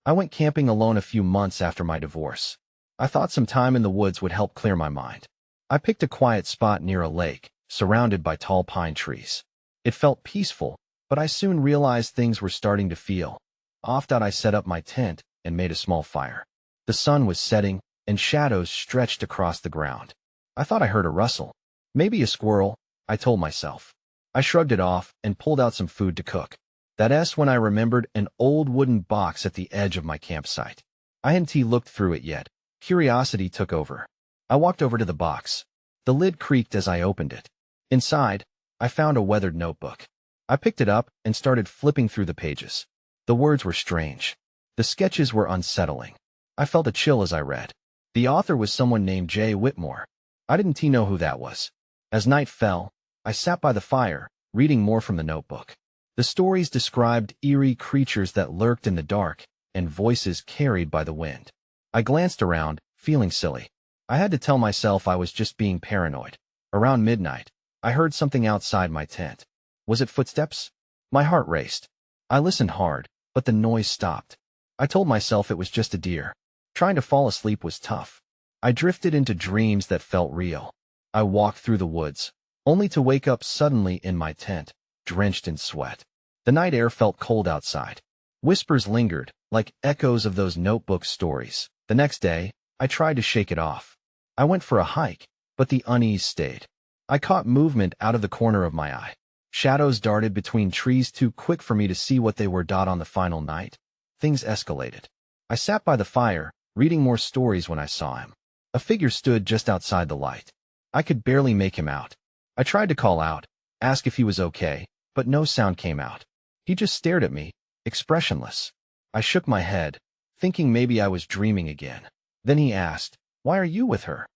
I went camping alone a few months after my divorce. I thought some time in the woods would help clear my mind. I picked a quiet spot near a lake, surrounded by tall pine trees. It felt peaceful, but I soon realized things were starting to feel off. I set up my tent and made a small fire. The sun was setting, and shadows stretched across the ground. I thought I heard a rustle. Maybe a squirrel, I told myself. I shrugged it off and pulled out some food to cook. That's when I remembered an old wooden box at the edge of my campsite. I hadn't looked through it yet. Curiosity took over. I walked over to the box. The lid creaked as I opened it. Inside, I found a weathered notebook. I picked it up and started flipping through the pages. The words were strange. The sketches were unsettling. I felt a chill as I read. The author was someone named J. Whitmore. I didn't know who that was. As night fell, I sat by the fire, reading more from the notebook. The stories described eerie creatures that lurked in the dark and voices carried by the wind. I glanced around, feeling silly. I had to tell myself I was just being paranoid. Around midnight, I heard something outside my tent. Was it footsteps? My heart raced. I listened hard, but the noise stopped. I told myself it was just a deer. Trying to fall asleep was tough. I drifted into dreams that felt real. I walked through the woods, only to wake up suddenly in my tent, drenched in sweat. The night air felt cold outside. Whispers lingered, like echoes of those notebook stories. The next day, I tried to shake it off. I went for a hike, but the unease stayed. I caught movement out of the corner of my eye. Shadows darted between trees too quick for me to see what they were. On the final night, things escalated. I sat by the fire, reading more stories when I saw him. A figure stood just outside the light. I could barely make him out. I tried to call out, ask if he was okay, but no sound came out. He just stared at me, expressionless. I shook my head, thinking maybe I was dreaming again. Then he asked, "Why are you with her?"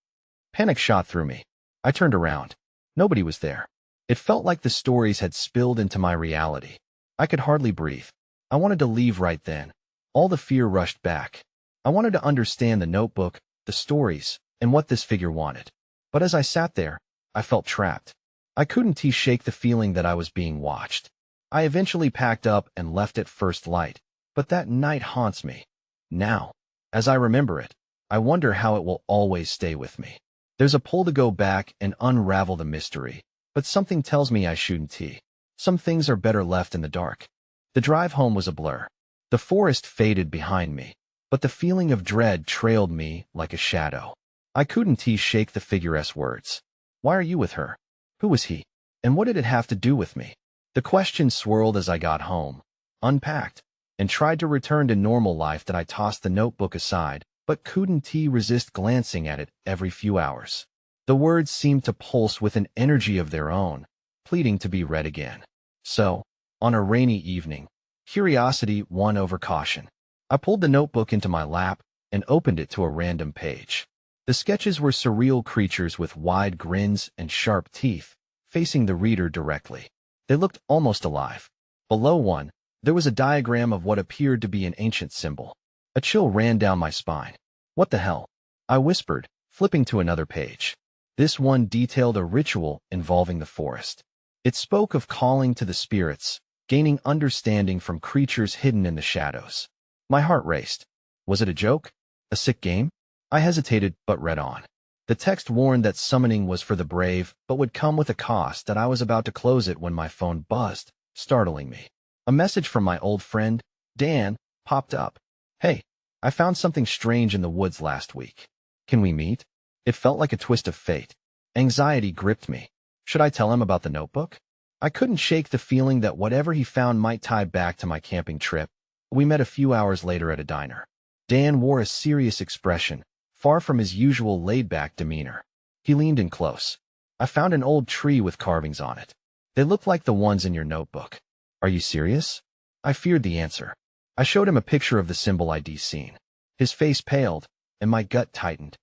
Panic shot through me. I turned around. Nobody was there. It felt like the stories had spilled into my reality. I could hardly breathe. I wanted to leave right then. All the fear rushed back. I wanted to understand the notebook, the stories, and what this figure wanted. But as I sat there, I felt trapped. I couldn't shake the feeling that I was being watched. I eventually packed up and left at first light, but that night haunts me. Now, as I remember it, I wonder how it will always stay with me. There's a pull to go back and unravel the mystery, but something tells me I shouldn't. Some things are better left in the dark. The drive home was a blur. The forest faded behind me, but the feeling of dread trailed me like a shadow. I couldn't shake the figure's words. Why are you with her? Who was he? And what did it have to do with me? The question swirled as I got home, unpacked, and tried to return to normal life. I tossed the notebook aside, but couldn't resist glancing at it every few hours. The words seemed to pulse with an energy of their own, pleading to be read again. So, on a rainy evening, curiosity won over caution. I pulled the notebook into my lap and opened it to a random page. The sketches were surreal creatures with wide grins and sharp teeth, facing the reader directly. They looked almost alive. Below one, there was a diagram of what appeared to be an ancient symbol. A chill ran down my spine. What the hell? I whispered, flipping to another page. This one detailed a ritual involving the forest. It spoke of calling to the spirits, gaining understanding from creatures hidden in the shadows. My heart raced. Was it a joke? A sick game? I hesitated, but read on. The text warned that summoning was for the brave, but would come with a cost. I was about to close it when my phone buzzed, startling me. A message from my old friend, Dan, popped up. "Hey, I found something strange in the woods last week. Can we meet?" It felt like a twist of fate. Anxiety gripped me. Should I tell him about the notebook? I couldn't shake the feeling that whatever he found might tie back to my camping trip. We met a few hours later at a diner. Dan wore a serious expression, far from his usual laid-back demeanor. He leaned in close. "I found an old tree with carvings on it. They look like the ones in your notebook. Are you serious?" I feared the answer. I showed him a picture of the symbol I'd seen. His face paled, and my gut tightened.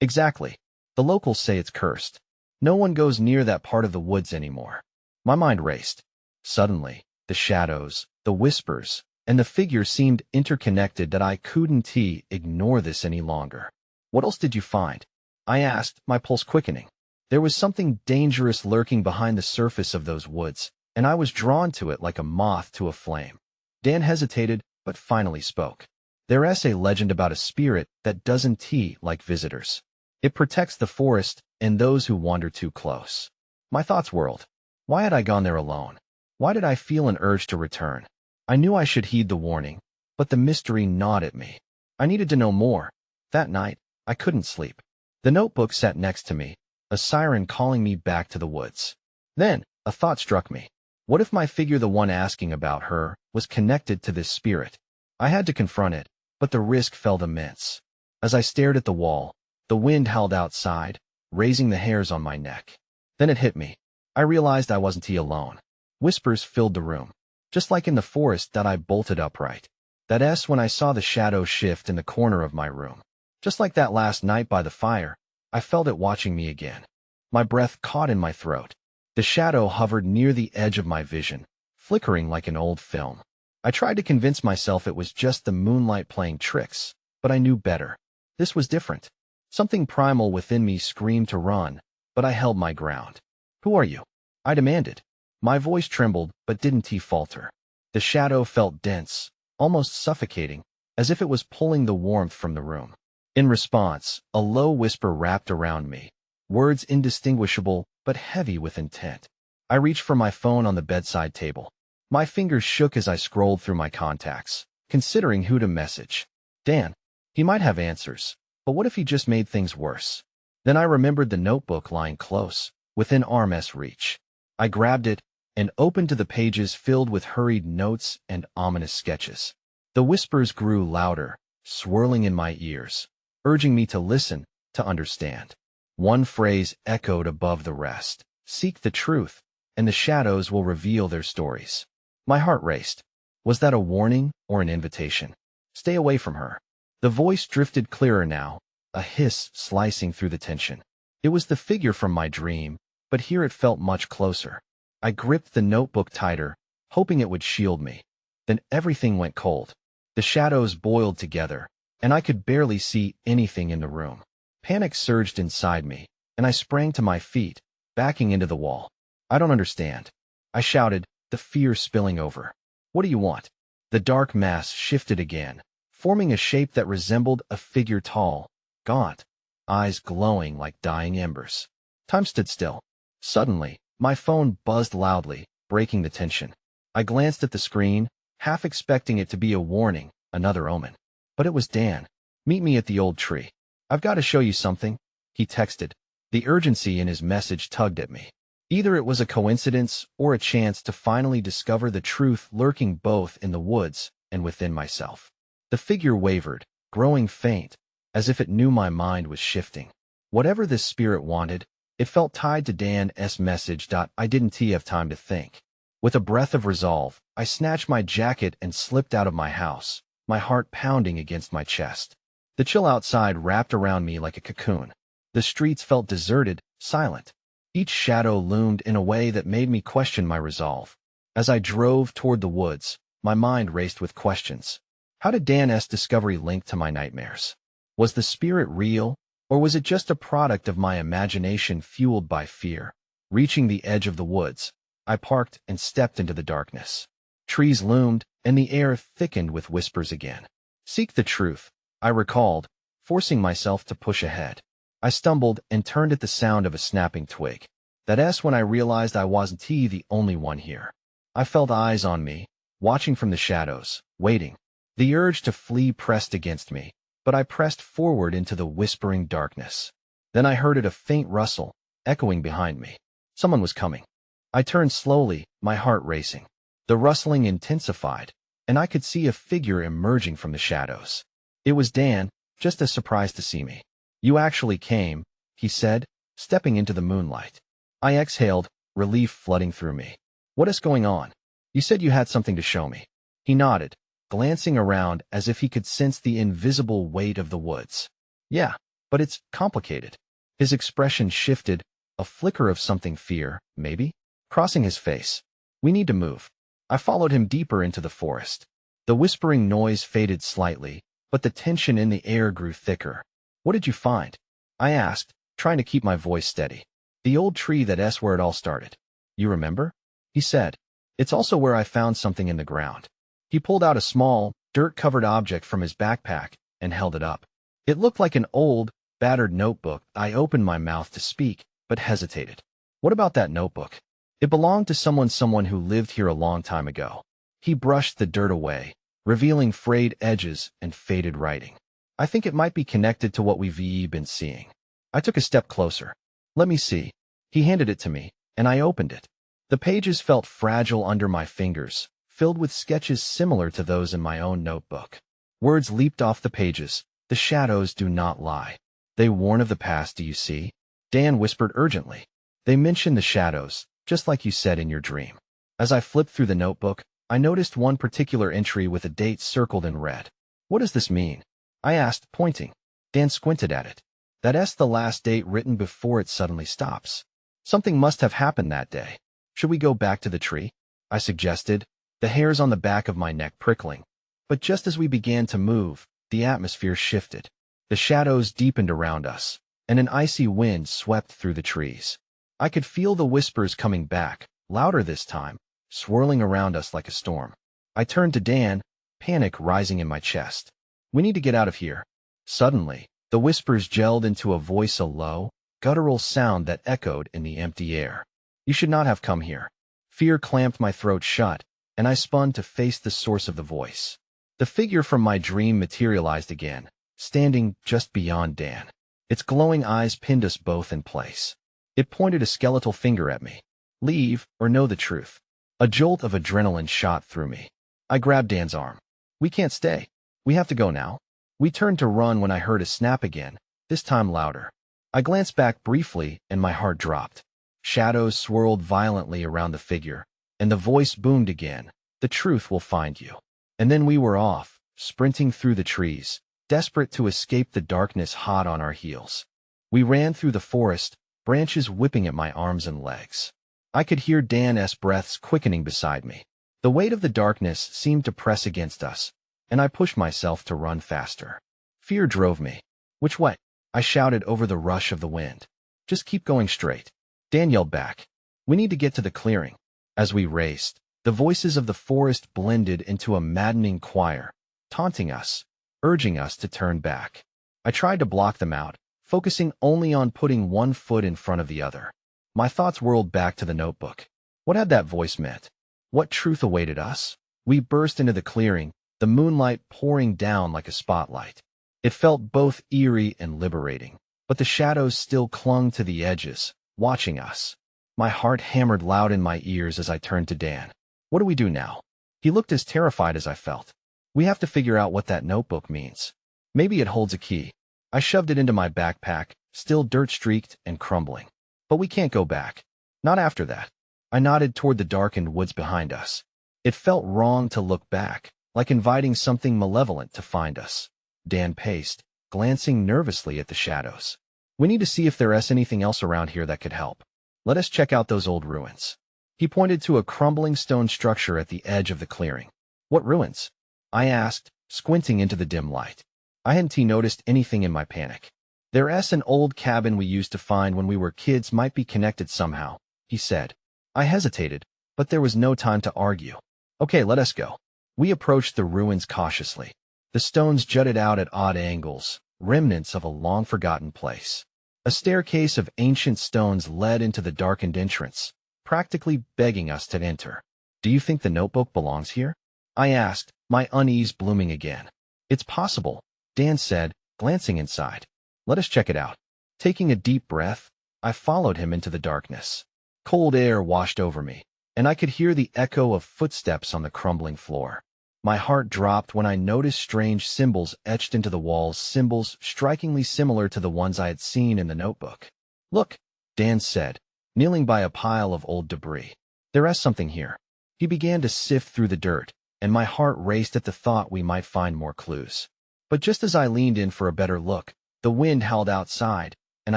"Exactly. The locals say it's cursed. No one goes near that part of the woods anymore." My mind raced. Suddenly, the shadows, the whispers, and the figure seemed interconnected. I couldn't ignore this any longer. "What else did you find?" I asked, my pulse quickening. There was something dangerous lurking behind the surface of those woods, and I was drawn to it like a moth to a flame. Dan hesitated, but finally spoke. There's a legend about a spirit that doesn't like visitors. It protects the forest and those who wander too close. My thoughts whirled. Why had I gone there alone? Why did I feel an urge to return? I knew I should heed the warning, but the mystery gnawed at me. I needed to know more. That night, I couldn't sleep. The notebook sat next to me, a siren calling me back to the woods. Then, a thought struck me. What if my figure, the one asking about her, was connected to this spirit? I had to confront it, but the risk felt immense. As I stared at the wall, the wind howled outside, raising the hairs on my neck. Then it hit me. I realized I wasn't alone. Whispers filled the room. Just like in the forest that I bolted upright. That's when I saw the shadow shift in the corner of my room. Just like that last night by the fire, I felt it watching me again. My breath caught in my throat. The shadow hovered near the edge of my vision, flickering like an old film. I tried to convince myself it was just the moonlight playing tricks, but I knew better. This was different. Something primal within me screamed to run, but I held my ground. Who are you? I demanded. My voice trembled, but didn't falter. The shadow felt dense, almost suffocating, as if it was pulling the warmth from the room. In response, a low whisper wrapped around me, words indistinguishable but heavy with intent. I reached for my phone on the bedside table. My fingers shook as I scrolled through my contacts, considering who to message. Dan. He might have answers, but what if he just made things worse? Then I remembered the notebook lying close, within arm's reach. I grabbed it and opened to the pages filled with hurried notes and ominous sketches. The whispers grew louder, swirling in my ears, urging me to listen, to understand. One phrase echoed above the rest. Seek the truth, and the shadows will reveal their stories. My heart raced. Was that a warning or an invitation? Stay away from her. The voice drifted clearer now, a hiss slicing through the tension. It was the figure from my dream, but here it felt much closer. I gripped the notebook tighter, hoping it would shield me. Then everything went cold. The shadows boiled together, and I could barely see anything in the room. Panic surged inside me, and I sprang to my feet, backing into the wall. I don't understand. I shouted, the fear spilling over. What do you want? The dark mass shifted again, forming a shape that resembled a figure tall, gaunt, eyes glowing like dying embers. Time stood still. Suddenly, my phone buzzed loudly, breaking the tension. I glanced at the screen, half expecting it to be a warning, another omen. But it was Dan. Meet me at the old tree. I've got to show you something, he texted. The urgency in his message tugged at me. Either it was a coincidence or a chance to finally discover the truth lurking both in the woods and within myself. The figure wavered, growing faint, as if it knew my mind was shifting. Whatever this spirit wanted, it felt tied to Dan's message. I didn't have time to think. With a breath of resolve, I snatched my jacket and slipped out of my house, my heart pounding against my chest. The chill outside wrapped around me like a cocoon. The streets felt deserted, silent. Each shadow loomed in a way that made me question my resolve. As I drove toward the woods, my mind raced with questions. How did Dan's discovery link to my nightmares? Was the spirit real, or was it just a product of my imagination fueled by fear? Reaching the edge of the woods, I parked and stepped into the darkness. Trees loomed, and the air thickened with whispers again. Seek the truth, I recalled, forcing myself to push ahead. I stumbled and turned at the sound of a snapping twig. That's when I realized I wasn't the only one here. I felt eyes on me, watching from the shadows, waiting. The urge to flee pressed against me, but I pressed forward into the whispering darkness. Then I heard a faint rustle, echoing behind me. Someone was coming. I turned slowly, my heart racing. The rustling intensified, and I could see a figure emerging from the shadows. It was Dan, just as surprised to see me. You actually came, he said, stepping into the moonlight. I exhaled, relief flooding through me. What is going on? You said you had something to show me. He nodded, glancing around as if he could sense the invisible weight of the woods. Yeah, but it's complicated. His expression shifted, a flicker of something fear, maybe, crossing his face. We need to move. I followed him deeper into the forest. The whispering noise faded slightly, but the tension in the air grew thicker. What did you find? I asked, trying to keep my voice steady. The old tree that's where it all started. You remember? He said. It's also where I found something in the ground. He pulled out a small, dirt-covered object from his backpack and held it up. It looked like an old, battered notebook. I opened my mouth to speak, but hesitated. What about that notebook? It belonged to someone who lived here a long time ago. He brushed the dirt away, revealing frayed edges and faded writing. I think it might be connected to what we've been seeing. I took a step closer. Let me see. He handed it to me, and I opened it. The pages felt fragile under my fingers, filled with sketches similar to those in my own notebook. Words leaped off the pages. The shadows do not lie. They warn of the past, do you see? Dan whispered urgently. They mention the shadows, just like you said in your dream. As I flipped through the notebook, I noticed one particular entry with a date circled in red. What does this mean? I asked, pointing. Dan squinted at it. That's the last date written before it suddenly stops. Something must have happened that day. Should we go back to the tree? I suggested, the hairs on the back of my neck prickling. But just as we began to move, the atmosphere shifted. The shadows deepened around us, and an icy wind swept through the trees. I could feel the whispers coming back, louder this time, swirling around us like a storm. I turned to Dan, panic rising in my chest. We need to get out of here. Suddenly, the whispers gelled into a voice, a low, guttural sound that echoed in the empty air. You should not have come here. Fear clamped my throat shut, and I spun to face the source of the voice. The figure from my dream materialized again, standing just beyond Dan. Its glowing eyes pinned us both in place. It pointed a skeletal finger at me. Leave, or know the truth. A jolt of adrenaline shot through me. I grabbed Dan's arm. We can't stay. We have to go now. We turned to run when I heard a snap again, this time louder. I glanced back briefly, and my heart dropped. Shadows swirled violently around the figure, and the voice boomed again. The truth will find you. And then we were off, sprinting through the trees, desperate to escape the darkness hot on our heels. We ran through the forest, branches whipping at my arms and legs. I could hear Dan's breaths quickening beside me. The weight of the darkness seemed to press against us, and I pushed myself to run faster. Fear drove me. Which way? I shouted over the rush of the wind. Just keep going straight. Dan yelled back. We need to get to the clearing. As we raced, the voices of the forest blended into a maddening choir, taunting us, urging us to turn back. I tried to block them out, focusing only on putting one foot in front of the other. My thoughts whirled back to the notebook. What had that voice meant? What truth awaited us? We burst into the clearing, the moonlight pouring down like a spotlight. It felt both eerie and liberating, but the shadows still clung to the edges, watching us. My heart hammered loud in my ears as I turned to Dan. What do we do now? He looked as terrified as I felt. We have to figure out what that notebook means. Maybe it holds a key. I shoved it into my backpack, still dirt-streaked and crumbling. But we can't go back. Not after that. I nodded toward the darkened woods behind us. It felt wrong to look back, like inviting something malevolent to find us. Dan paced, glancing nervously at the shadows. We need to see if there's anything else around here that could help. Let us check out those old ruins. He pointed to a crumbling stone structure at the edge of the clearing. What ruins? I asked, squinting into the dim light. I hadn't noticed anything in my panic. There's an old cabin we used to find when we were kids, might be connected somehow, he said. I hesitated, but there was no time to argue. Okay, let us go. We approached the ruins cautiously. The stones jutted out at odd angles, remnants of a long-forgotten place. A staircase of ancient stones led into the darkened entrance, practically begging us to enter. Do you think the notebook belongs here? I asked, my unease blooming again. It's possible, Dan said, glancing inside. Let us check it out. Taking a deep breath, I followed him into the darkness. Cold air washed over me, and I could hear the echo of footsteps on the crumbling floor. My heart dropped when I noticed strange symbols etched into the walls, symbols strikingly similar to the ones I had seen in the notebook. Look, Dan said, kneeling by a pile of old debris. There's something here. He began to sift through the dirt, and my heart raced at the thought we might find more clues. But just as I leaned in for a better look, the wind howled outside, and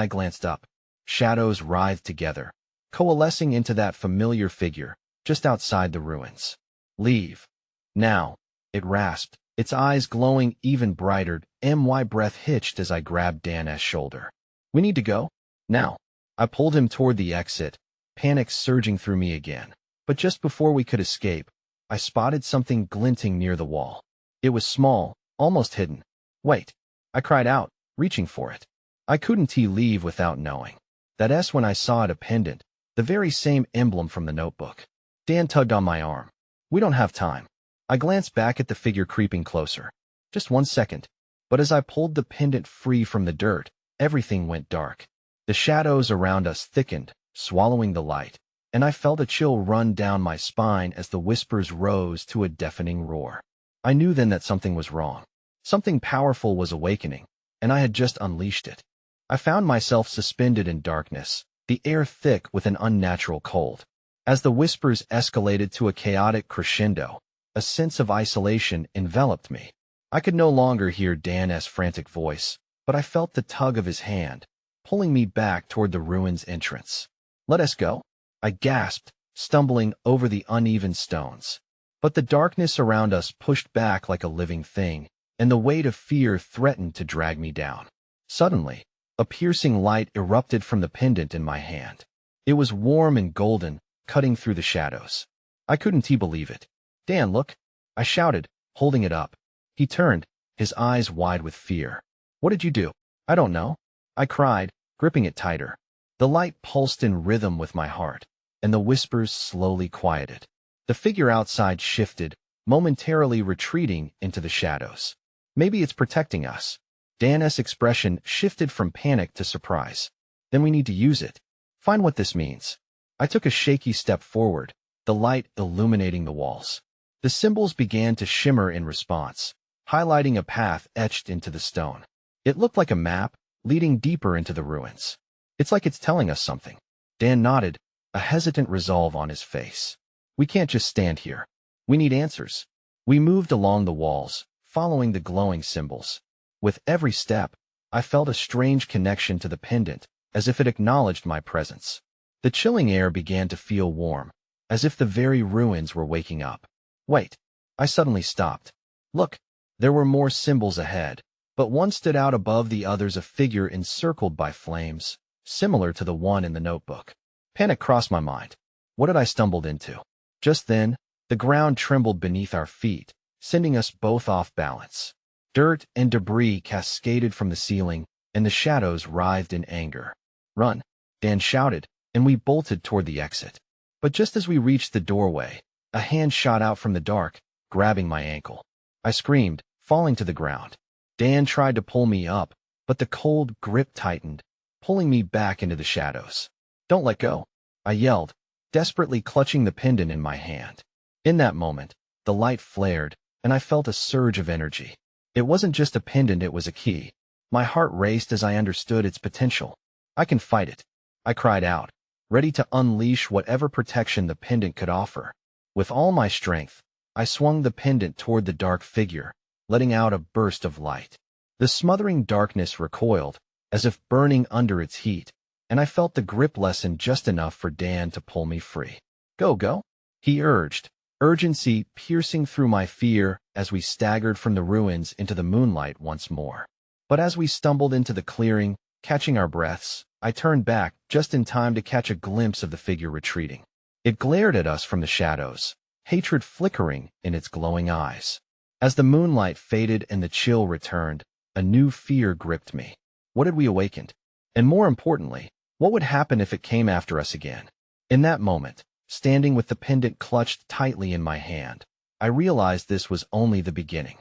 I glanced up. Shadows writhed together, coalescing into that familiar figure, just outside the ruins. Leave. Now, it rasped, its eyes glowing even brighter. My breath hitched as I grabbed Dan's shoulder. We need to go? Now. I pulled him toward the exit, panic surging through me again. But just before we could escape, I spotted something glinting near the wall. It was small, almost hidden. Wait, I cried out, reaching for it. I couldn't leave without knowing. That S when I saw it a pendant, the very same emblem from the notebook. Dan tugged on my arm. We don't have time. I glanced back at the figure creeping closer. Just 1 second. But as I pulled the pendant free from the dirt, everything went dark. The shadows around us thickened, swallowing the light, and I felt a chill run down my spine as the whispers rose to a deafening roar. I knew then that something was wrong. Something powerful was awakening, and I had just unleashed it. I found myself suspended in darkness, the air thick with an unnatural cold. As the whispers escalated to a chaotic crescendo, a sense of isolation enveloped me. I could no longer hear Dan's frantic voice, but I felt the tug of his hand, pulling me back toward the ruins entrance. Let us go, I gasped, stumbling over the uneven stones. But the darkness around us pushed back like a living thing, and the weight of fear threatened to drag me down. Suddenly, a piercing light erupted from the pendant in my hand. It was warm and golden, cutting through the shadows. I couldn't believe it. Dan, look, I shouted, holding it up. He turned, his eyes wide with fear. What did you do? I don't know, I cried, gripping it tighter. The light pulsed in rhythm with my heart, and the whispers slowly quieted. The figure outside shifted, momentarily retreating into the shadows. Maybe it's protecting us. Dan's expression shifted from panic to surprise. Then we need to use it. Find what this means. I took a shaky step forward, the light illuminating the walls. The symbols began to shimmer in response, highlighting a path etched into the stone. It looked like a map, leading deeper into the ruins. It's like it's telling us something. Dan nodded, a hesitant resolve on his face. We can't just stand here. We need answers. We moved along the walls, following the glowing symbols. With every step, I felt a strange connection to the pendant, as if it acknowledged my presence. The chilling air began to feel warm, as if the very ruins were waking up. Wait, I suddenly stopped. Look, there were more symbols ahead, but one stood out above the others, a figure encircled by flames, similar to the one in the notebook. Panic crossed my mind. What had I stumbled into? Just then, the ground trembled beneath our feet, sending us both off balance. Dirt and debris cascaded from the ceiling, and the shadows writhed in anger. Run, Dan shouted, and we bolted toward the exit. But just as we reached the doorway, a hand shot out from the dark, grabbing my ankle. I screamed, falling to the ground. Dan tried to pull me up, but the cold grip tightened, pulling me back into the shadows. Don't let go, I yelled, desperately clutching the pendant in my hand. In that moment, the light flared, and I felt a surge of energy. It wasn't just a pendant, it was a key. My heart raced as I understood its potential. I can fight it, I cried out, ready to unleash whatever protection the pendant could offer. With all my strength, I swung the pendant toward the dark figure, letting out a burst of light. The smothering darkness recoiled, as if burning under its heat, and I felt the grip lessen just enough for Dan to pull me free. Go, he urged, urgency piercing through my fear as we staggered from the ruins into the moonlight once more. But as we stumbled into the clearing, catching our breaths, I turned back just in time to catch a glimpse of the figure retreating. It glared at us from the shadows, hatred flickering in its glowing eyes. As the moonlight faded and the chill returned, a new fear gripped me. What had we awakened? And more importantly, what would happen if it came after us again? In that moment, standing with the pendant clutched tightly in my hand, I realized this was only the beginning.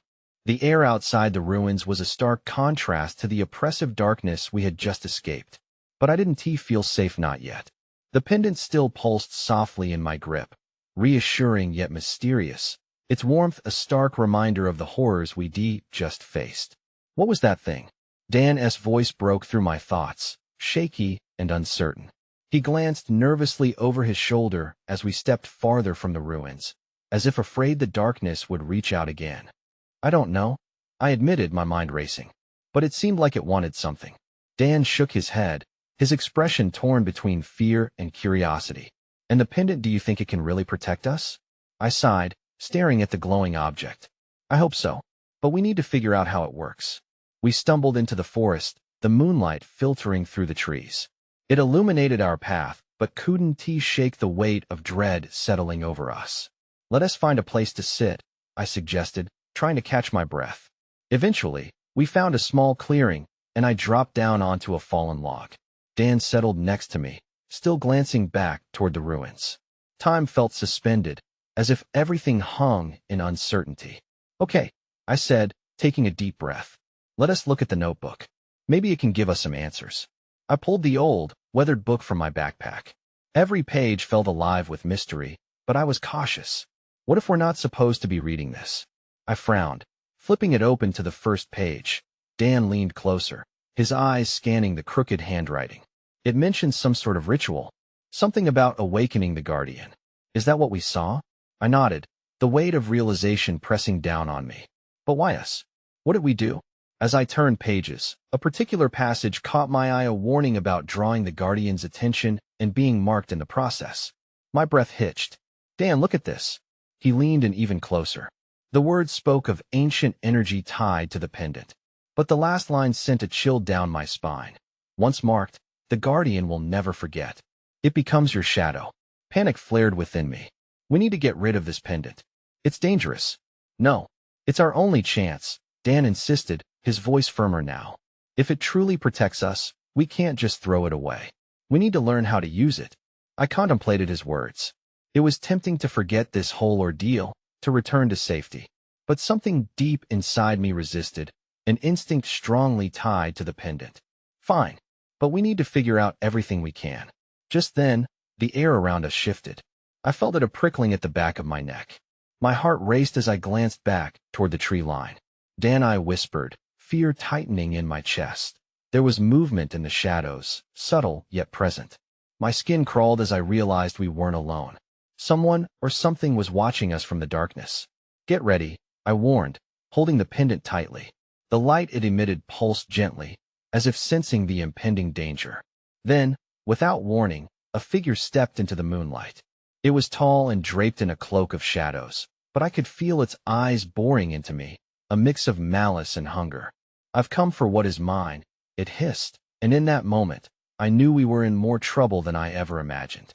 The air outside the ruins was a stark contrast to the oppressive darkness we had just escaped. But I didn't feel safe, not yet. The pendant still pulsed softly in my grip, reassuring yet mysterious, its warmth a stark reminder of the horrors we just faced. What was that thing? Dan's voice broke through my thoughts, shaky and uncertain. He glanced nervously over his shoulder as we stepped farther from the ruins, as if afraid the darkness would reach out again. I don't know, I admitted, my mind racing. But it seemed like it wanted something. Dan shook his head, his expression torn between fear and curiosity. And the pendant, do you think it can really protect us? I sighed, staring at the glowing object. I hope so, but we need to figure out how it works. We stumbled into the forest, the moonlight filtering through the trees. It illuminated our path, but couldn't shake the weight of dread settling over us. Let us find a place to sit, I suggested, trying to catch my breath. Eventually, we found a small clearing, and I dropped down onto a fallen log. Dan settled next to me, still glancing back toward the ruins. Time felt suspended, as if everything hung in uncertainty. "Okay," I said, taking a deep breath. "Let us look at the notebook. Maybe it can give us some answers." I pulled the old, weathered book from my backpack. Every page felt alive with mystery, but I was cautious. What if we're not supposed to be reading this? I frowned, flipping it open to the first page. Dan leaned closer, his eyes scanning the crooked handwriting. It mentioned some sort of ritual, something about awakening the guardian. "Is that what we saw?" I nodded, the weight of realization pressing down on me. "But why us? What did we do?" As I turned pages, a particular passage caught my eye, a warning about drawing the guardian's attention and being marked in the process. My breath hitched. "Dan, look at this." He leaned in even closer. The words spoke of ancient energy tied to the pendant, but the last line sent a chill down my spine. "Once marked, the guardian will never forget. It becomes your shadow." Panic flared within me. "We need to get rid of this pendant. It's dangerous." "No, it's our only chance," Dan insisted, his voice firmer now. "If it truly protects us, we can't just throw it away. We need to learn how to use it." I contemplated his words. It was tempting to forget this whole ordeal, to return to safety. But something deep inside me resisted, an instinct strongly tied to the pendant. "Fine, but we need to figure out everything we can." Just then, the air around us shifted. I felt it a prickling at the back of my neck. My heart raced as I glanced back toward the tree line. Dan, I whispered, fear tightening in my chest. There was movement in the shadows, subtle yet present. My skin crawled as I realized we weren't alone. Someone or something was watching us from the darkness. "Get ready," I warned, holding the pendant tightly. The light it emitted pulsed gently, as if sensing the impending danger. Then, without warning, a figure stepped into the moonlight. It was tall and draped in a cloak of shadows, but I could feel its eyes boring into me, a mix of malice and hunger. "I've come for what is mine," it hissed, and in that moment, I knew we were in more trouble than I ever imagined.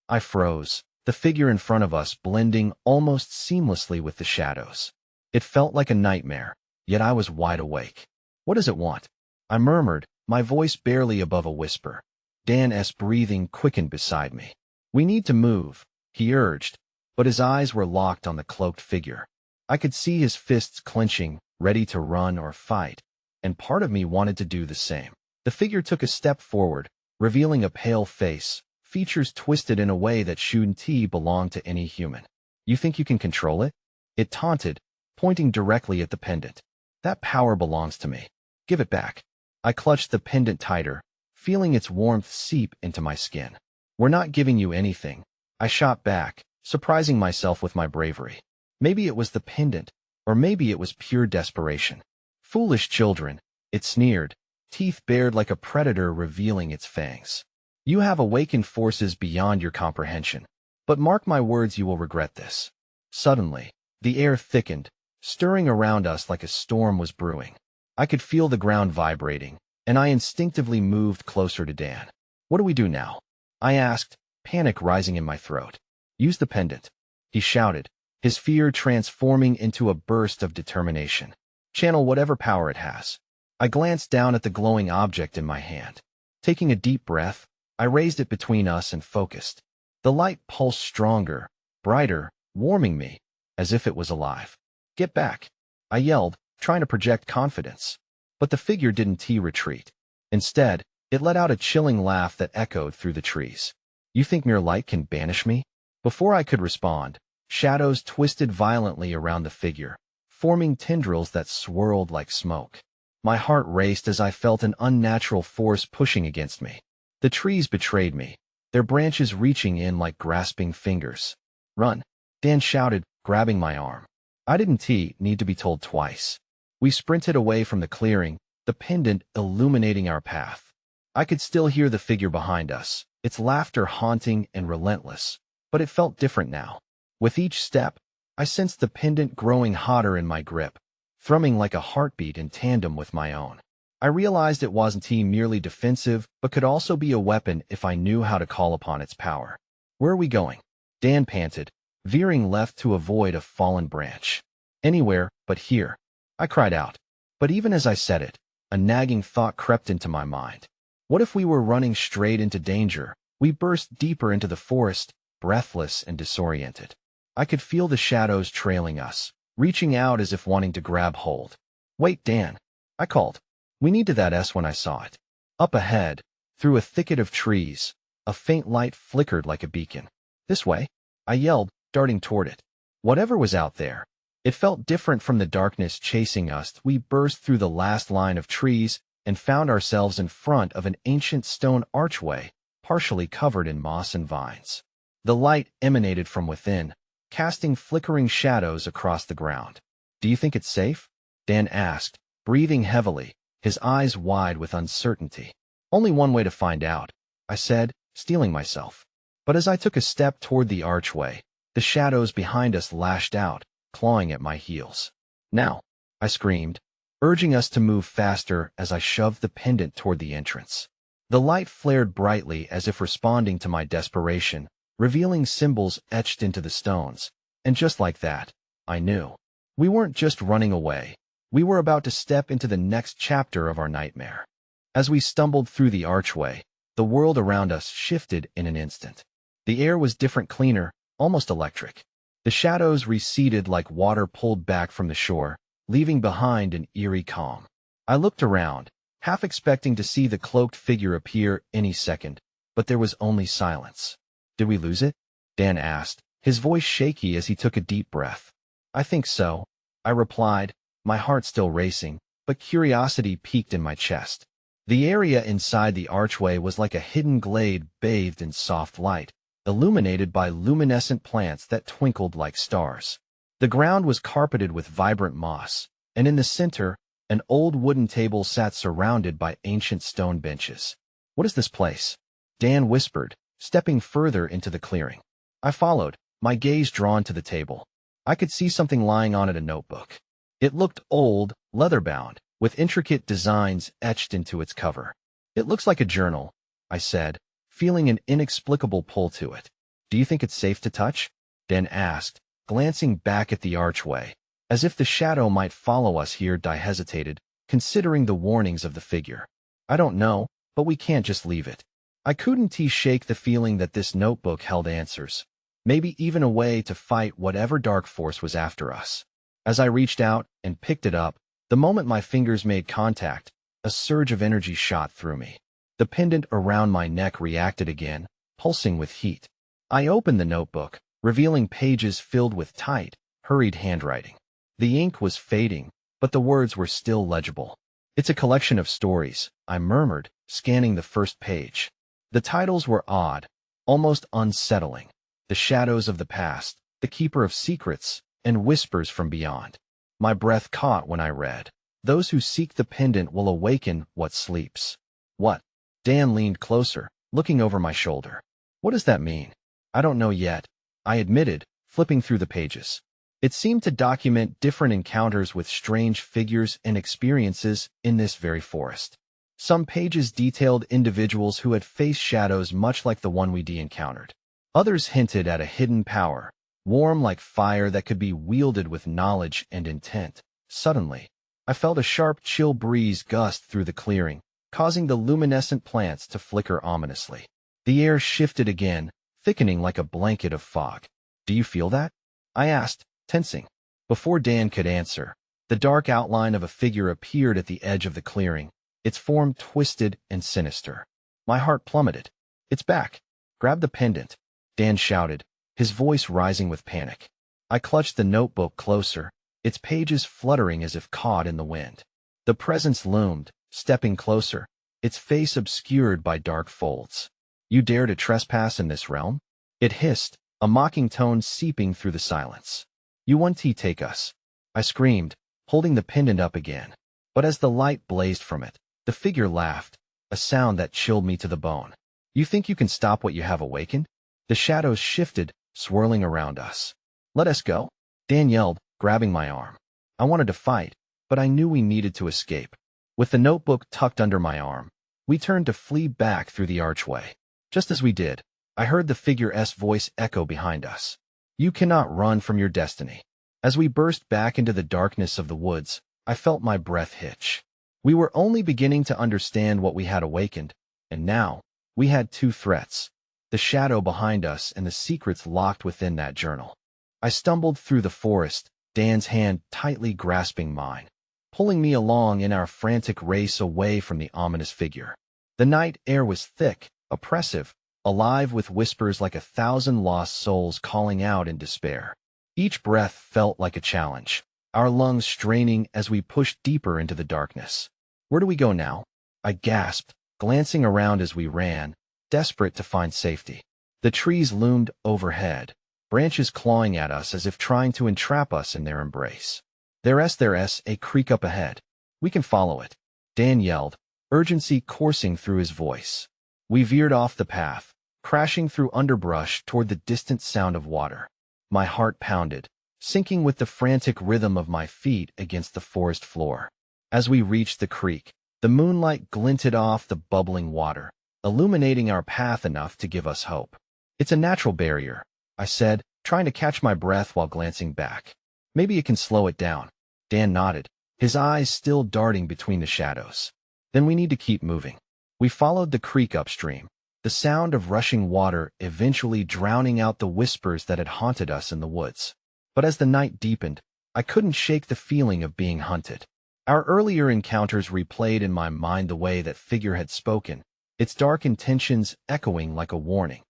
I froze, the figure in front of us blending almost seamlessly with the shadows. It felt like a nightmare, yet I was wide awake. "What does it want?" I murmured, my voice barely above a whisper. Dan's breathing quickened beside me. "We need to move," he urged, but his eyes were locked on the cloaked figure. I could see his fists clenching, ready to run or fight, and part of me wanted to do the same. The figure took a step forward, revealing a pale face, features twisted in a way that shouldn't belong to any human. "You think you can control it?" it taunted, pointing directly at the pendant. "That power belongs to me. Give it back." I clutched the pendant tighter, feeling its warmth seep into my skin. "We're not giving you anything," I shot back, surprising myself with my bravery. Maybe it was the pendant, or maybe it was pure desperation. "Foolish children," it sneered, teeth bared like a predator revealing its fangs. "You have awakened forces beyond your comprehension. But mark my words, you will regret this." Suddenly, the air thickened, stirring around us like a storm was brewing. I could feel the ground vibrating, and I instinctively moved closer to Dan. "What do we do now?" I asked, panic rising in my throat. "Use the pendant," he shouted, his fear transforming into a burst of determination. "Channel whatever power it has." I glanced down at the glowing object in my hand. Taking a deep breath, I raised it between us and focused. The light pulsed stronger, brighter, warming me, as if it was alive. "Get back," I yelled, trying to project confidence. But the figure didn't retreat. Instead, it let out a chilling laugh that echoed through the trees. "You think mere light can banish me?" Before I could respond, shadows twisted violently around the figure, forming tendrils that swirled like smoke. My heart raced as I felt an unnatural force pushing against me. The trees betrayed me, their branches reaching in like grasping fingers. "Run," Dan shouted, grabbing my arm. I didn't need to be told twice. We sprinted away from the clearing, the pendant illuminating our path. I could still hear the figure behind us, its laughter haunting and relentless, but it felt different now. With each step, I sensed the pendant growing hotter in my grip, thrumming like a heartbeat in tandem with my own. I realized it wasn't merely defensive, but could also be a weapon if I knew how to call upon its power. "Where are we going?" Dan panted, veering left to avoid a fallen branch. Anywhere but here, I cried out. But even as I said it, a nagging thought crept into my mind. What if we were running straight into danger? We burst deeper into the forest, breathless and disoriented. I could feel the shadows trailing us, reaching out as if wanting to grab hold. "Wait, Dan," I called. "We need to that S." When I saw it. Up ahead, through a thicket of trees, a faint light flickered like a beacon. "This way," I yelled, darting toward it. Whatever was out there, it felt different from the darkness chasing us. We burst through the last line of trees and found ourselves in front of an ancient stone archway, partially covered in moss and vines. The light emanated from within, casting flickering shadows across the ground. "Do you think it's safe?" Dan asked, breathing heavily, his eyes wide with uncertainty. "Only one way to find out," I said, steeling myself. But as I took a step toward the archway, the shadows behind us lashed out, clawing at my heels. "Now!" I screamed, urging us to move faster as I shoved the pendant toward the entrance. The light flared brightly as if responding to my desperation, revealing symbols etched into the stones. And just like that, I knew. We weren't just running away. We were about to step into the next chapter of our nightmare. As we stumbled through the archway, the world around us shifted in an instant. The air was different, cleaner, almost electric. The shadows receded like water pulled back from the shore, leaving behind an eerie calm. I looked around, half expecting to see the cloaked figure appear any second, but there was only silence. "Did we lose it?" Dan asked, his voice shaky as he took a deep breath. "I think so," I replied, my heart still racing, but curiosity peaked in my chest. The area inside the archway was like a hidden glade bathed in soft light, illuminated by luminescent plants that twinkled like stars. The ground was carpeted with vibrant moss, and in the center, an old wooden table sat surrounded by ancient stone benches. "What is this place?" Dan whispered, stepping further into the clearing. I followed, my gaze drawn to the table. I could see something lying on it, a notebook. It looked old, leather-bound, with intricate designs etched into its cover. "It looks like a journal," I said, feeling an inexplicable pull to it. "Do you think it's safe to touch?" Dan asked, glancing back at the archway, as if the shadow might follow us here. I hesitated, considering the warnings of the figure. "I don't know, but we can't just leave it." I couldn't shake the feeling that this notebook held answers, maybe even a way to fight whatever dark force was after us. As I reached out and picked it up, the moment my fingers made contact, a surge of energy shot through me. The pendant around my neck reacted again, pulsing with heat. I opened the notebook, revealing pages filled with tight, hurried handwriting. The ink was fading, but the words were still legible. "It's a collection of stories," I murmured, scanning the first page. The titles were odd, almost unsettling. "The Shadows of the Past," "The Keeper of Secrets," and "Whispers from Beyond." My breath caught when I read, "Those who seek the pendant will awaken what sleeps." What? Dan leaned closer, looking over my shoulder. "What does that mean?" "I don't know yet," I admitted, flipping through the pages. It seemed to document different encounters with strange figures and experiences in this very forest. Some pages detailed individuals who had faced shadows much like the one we'd encountered. Others hinted at a hidden power, warm like fire that could be wielded with knowledge and intent. Suddenly, I felt a sharp chill breeze gust through the clearing, causing the luminescent plants to flicker ominously. The air shifted again, thickening like a blanket of fog. "Do you feel that?" I asked, tensing. Before Dan could answer, the dark outline of a figure appeared at the edge of the clearing, its form twisted and sinister. My heart plummeted. "It's back. Grab the pendant," Dan shouted, his voice rising with panic. I clutched the notebook closer, its pages fluttering as if caught in the wind. The presence loomed, stepping closer, its face obscured by dark folds. "You dare to trespass in this realm?" It hissed, a mocking tone seeping through the silence. "You want to take us?" I screamed, holding the pendant up again. But as the light blazed from it, the figure laughed, a sound that chilled me to the bone. "You think you can stop what you have awakened?" The shadows shifted, swirling around us. "Let us go," Dan yelled, grabbing my arm. I wanted to fight, but I knew we needed to escape. With the notebook tucked under my arm, we turned to flee back through the archway. Just as we did, I heard the figure's voice echo behind us. "You cannot run from your destiny." As we burst back into the darkness of the woods, I felt my breath hitch. We were only beginning to understand what we had awakened, and now we had two threats: the shadow behind us and the secrets locked within that journal. I stumbled through the forest, Dan's hand tightly grasping mine, pulling me along in our frantic race away from the ominous figure. The night air was thick, oppressive, alive with whispers like 1,000 lost souls calling out in despair. Each breath felt like a challenge, our lungs straining as we pushed deeper into the darkness. "Where do we go now?" I gasped, glancing around as we ran, desperate to find safety. The trees loomed overhead, branches clawing at us as if trying to entrap us in their embrace. There's a creek up ahead. We can follow it," Dan yelled, urgency coursing through his voice. We veered off the path, crashing through underbrush toward the distant sound of water. My heart pounded, syncing with the frantic rhythm of my feet against the forest floor. As we reached the creek, the moonlight glinted off the bubbling water, illuminating our path enough to give us hope. "It's a natural barrier," I said, trying to catch my breath while glancing back. "Maybe it can slow it down." Dan nodded, his eyes still darting between the shadows. "Then we need to keep moving." We followed the creek upstream, the sound of rushing water eventually drowning out the whispers that had haunted us in the woods. But as the night deepened, I couldn't shake the feeling of being hunted. Our earlier encounters replayed in my mind the way that figure had spoken, its dark intentions echoing like a warning.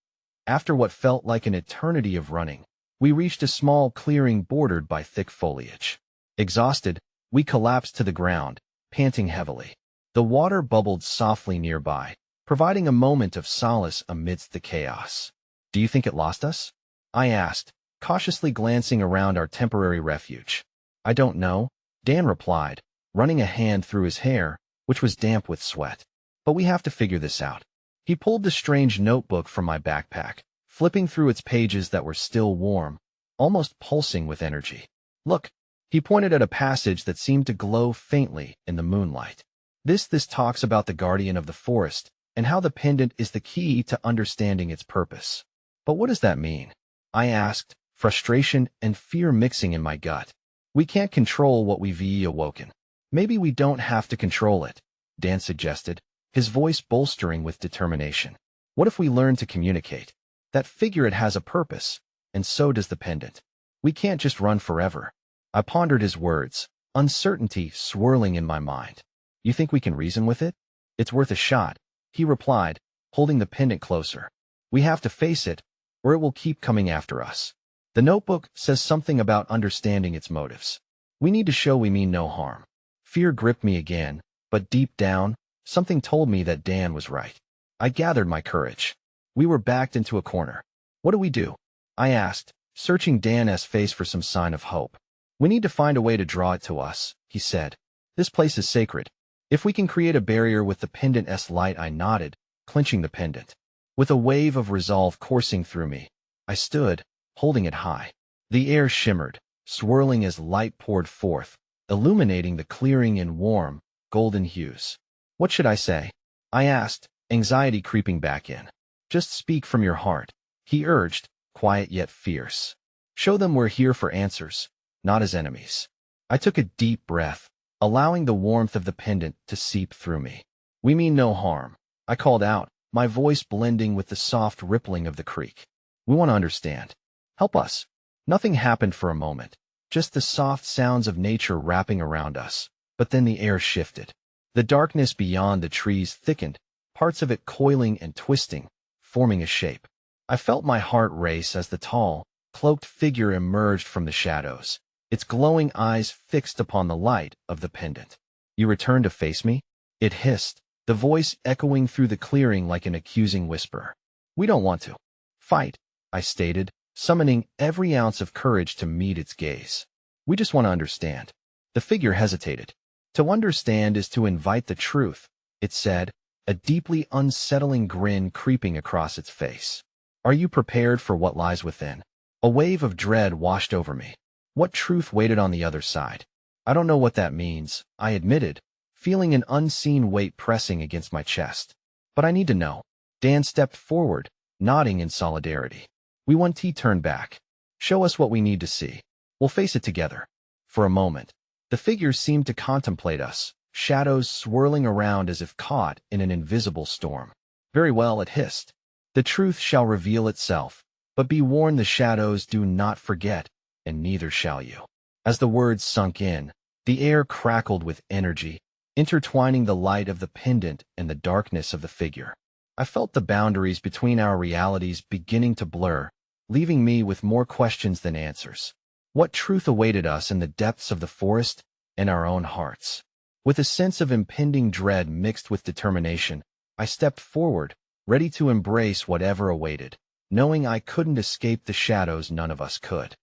After what felt like an eternity of running, we reached a small clearing bordered by thick foliage. Exhausted, we collapsed to the ground, panting heavily. The water bubbled softly nearby, providing a moment of solace amidst the chaos. "Do you think it lost us?" I asked, cautiously glancing around our temporary refuge. "I don't know," Dan replied, running a hand through his hair, which was damp with sweat. "But we have to figure this out." He pulled the strange notebook from my backpack, flipping through its pages that were still warm, almost pulsing with energy. "Look," he pointed at a passage that seemed to glow faintly in the moonlight. This talks about the guardian of the forest and how the pendant is the key to understanding its purpose." "But what does that mean?" I asked, frustration and fear mixing in my gut. "We can't control what we've awoken." "Maybe we don't have to control it," Dan suggested, his voice bolstering with determination. "What if we learn to communicate? That figure, it has a purpose, and so does the pendant. We can't just run forever." I pondered his words, uncertainty swirling in my mind. "You think we can reason with it?" "It's worth a shot," he replied, holding the pendant closer. "We have to face it, or it will keep coming after us. The notebook says something about understanding its motives. We need to show we mean no harm." Fear gripped me again, but deep down, something told me that Dan was right. I gathered my courage. We were backed into a corner. "What do we do?" I asked, searching Dan's face for some sign of hope. "We need to find a way to draw it to us," he said. "This place is sacred. If we can create a barrier with the pendant's light," I nodded, clenching the pendant. With a wave of resolve coursing through me, I stood, holding it high. The air shimmered, swirling as light poured forth, illuminating the clearing in warm, golden hues. "What should I say?" I asked, anxiety creeping back in. "Just speak from your heart," he urged, quiet yet fierce. "Show them we're here for answers, not as enemies." I took a deep breath, allowing the warmth of the pendant to seep through me. "We mean no harm," I called out, my voice blending with the soft rippling of the creek. "We want to understand. Help us." Nothing happened for a moment, just the soft sounds of nature wrapping around us. But then the air shifted. The darkness beyond the trees thickened, parts of it coiling and twisting, forming a shape. I felt my heart race as the tall, cloaked figure emerged from the shadows, its glowing eyes fixed upon the light of the pendant. "You return to face me?" it hissed, the voice echoing through the clearing like an accusing whisper. "We don't want to fight," I stated, summoning every ounce of courage to meet its gaze. "We just want to understand." The figure hesitated. "To understand is to invite the truth," it said, a deeply unsettling grin creeping across its face. "Are you prepared for what lies within?" A wave of dread washed over me. What truth waited on the other side? "I don't know what that means," I admitted, feeling an unseen weight pressing against my chest. "But I need to know." Dan stepped forward, nodding in solidarity. He turned back. "Show us what we need to see." We'll face it together. For a moment, the figures seemed to contemplate us, shadows swirling around as if caught in an invisible storm. Very well, it hissed. The truth shall reveal itself, but be warned, the shadows do not forget, and neither shall you. As the words sunk in, the air crackled with energy, intertwining the light of the pendant and the darkness of the figure. I felt the boundaries between our realities beginning to blur, leaving me with more questions than answers. What truth awaited us in the depths of the forest and our own hearts? With a sense of impending dread mixed with determination, I stepped forward, ready to embrace whatever awaited, knowing I couldn't escape the shadows, none of us could.